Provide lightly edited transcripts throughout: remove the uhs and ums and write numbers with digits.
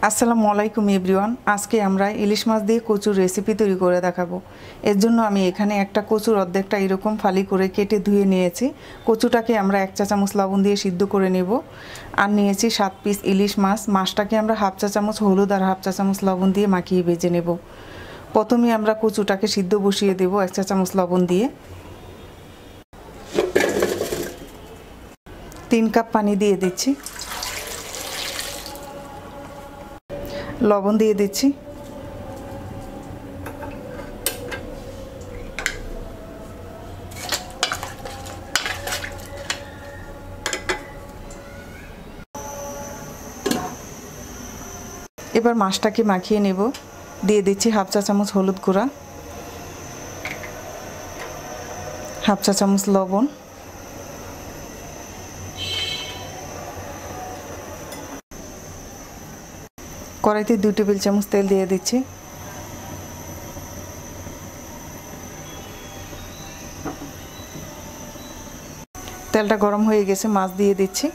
আসসালামু আলাইকুম এভরিওয়ান। আজকে আমরা ইলিশ মাছ দিয়ে কচুর রেসিপি তৈরি করে দেখাবো। এর জন্য আমি এখানে একটা কচুর অর্ধেকটা এরকম ফালি করে কেটে ধুয়ে নিয়েছি। কচুটাকে আমরা 1 চা চামচ লবণ দিয়ে সিদ্ধ করে নেব। আর নিয়েছি 7 পিস ইলিশ মাছ। মাছটাকে আমরা হাফ চা চামচ হলুদ আর হাফ চা চামচ লবণ দিয়ে মাখিয়ে ভেজে নেব। প্রথমে আমরা কচুটাকে সিদ্ধ বসিয়ে দেব 1 চা চামচ লবণ দিয়ে। 3 কাপ পানি দিয়ে দিচ্ছি, লবণ দিয়ে দিচ্ছি, এবার মাছটাকে মাখিয়ে নেব। দিয়ে দিচ্ছি হাফ চা চামচ হলুদ গুঁড়া, হাফ চা চামচ লবণ, কড়াইতে 2 টেবিল চামচ তেল দিয়ে দিচ্ছি। তেলটা গরম হয়ে গেছে, মাছ দিয়ে দিচ্ছি।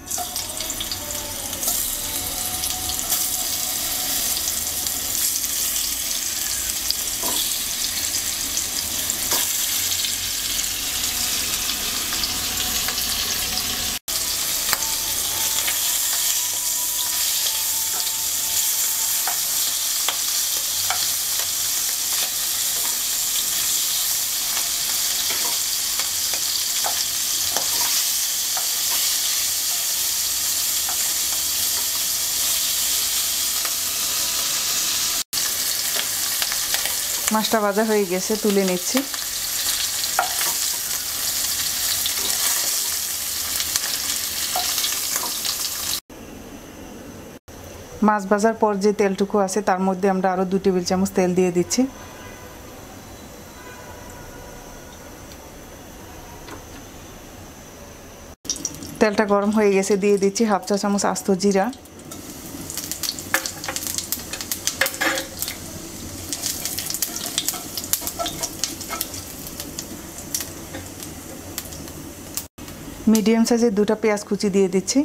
মাছটা ভাজা হয়ে গেছে, তুলে নিচ্ছি। মাছ ভাজার পর যে তেলটুকু আছে তার মধ্যে আমরা আরও 2 টেবিল চামচ তেল দিয়ে দিচ্ছি। তেলটা গরম হয়ে গেছে, দিয়ে দিচ্ছি হাফ চা চামচ আস্ত জিরা, মিডিয়াম সাইজের 2টা পেঁয়াজ কুচি দিয়ে দিচ্ছি।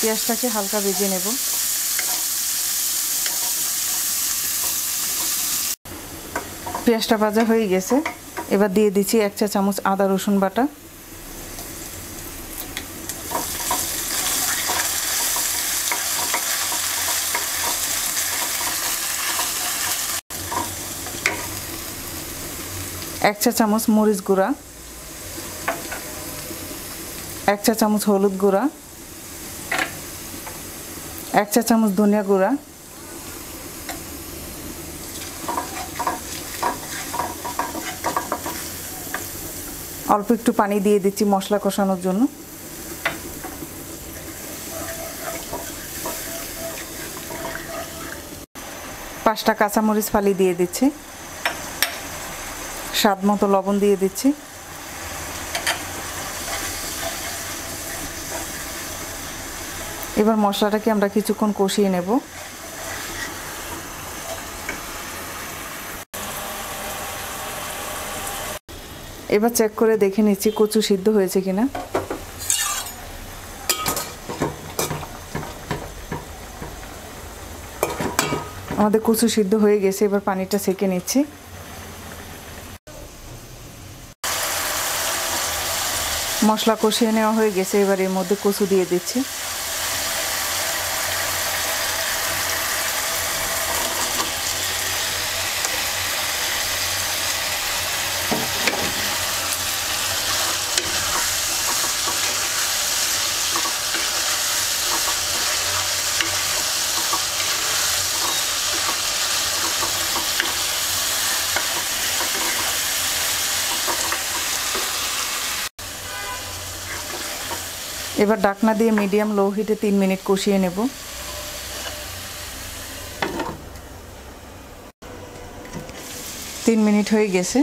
পেঁয়াজটাকে হালকা ভেজে নেব। পেঁয়াজটা ভাজা হয়ে গেছে, এবার দিয়ে দিচ্ছি 1 চা চামচ আদা রসুন বাটা, এক চা চামচ মরিচ গুঁড়া, 1 চা চামচ হলুদ গুঁড়া, 1 চা চামচ ধনিয়া গুঁড়া, অল্প একটু পানি দিয়ে দিচ্ছি মশলা কষানোর জন্য। পাঁচটা কাঁচামরিচ ফালি দিয়ে দিচ্ছি, স্বাদ মতো লবণ দিয়ে দিচ্ছি। এবার মশলাটাকে আমরা কিছুক্ষণ কষিয়ে নেব। এবার চেক করে দেখে নিচ্ছি কচু সিদ্ধ হয়েছে কিনা। আমাদের কচু সিদ্ধ হয়ে গেছে, এবার পানিটা ছেঁকে নিচ্ছি। মশলা কষিয়ে নেওয়া হয়ে গেছে, এবার এর মধ্যে কচু দিয়ে দিচ্ছি। এবার ঢাকনা দিয়ে মিডিয়াম লো হিটে 3 মিনিট কষিয়ে নেব। 3 মিনিট হয়ে গেছে,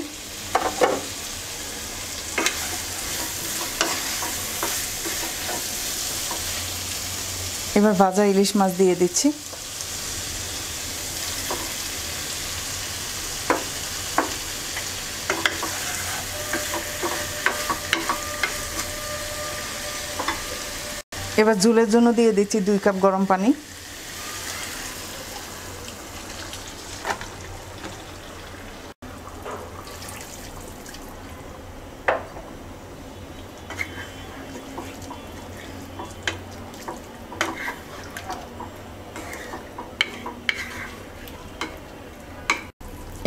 এবার ভাজা ইলিশ মাছ দিয়ে দিচ্ছি। এবার ঝোলের জন্য দিয়ে দিচ্ছি 2 কাপ গরম পানি।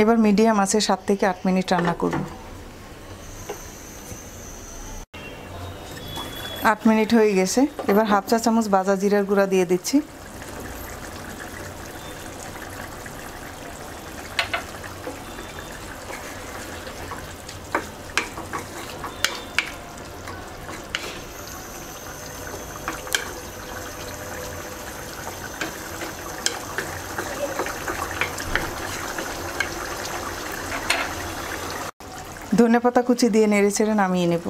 এবার মিডিয়াম আছে 7 থেকে 8 মিনিট রান্না করব। 8 মিনিট হয়ে গেছে। এবার হাফ চা চামচ ভাজা জিরার গুঁড়া দিয়ে দিচ্ছি। ধনেপাতা কুচি দিয়ে নেড়েচেড়ে নামিয়ে নেব।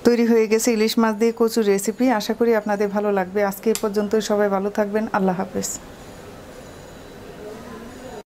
তৈরি হয়ে গেছে ইলিশ মাছ দিয়ে কচুর রেসিপি। আশা করি আপনাদের ভালো লাগবে। আজকে এই পর্যন্তই। সবাই ভালো থাকবেন। আল্লাহ হাফেজ।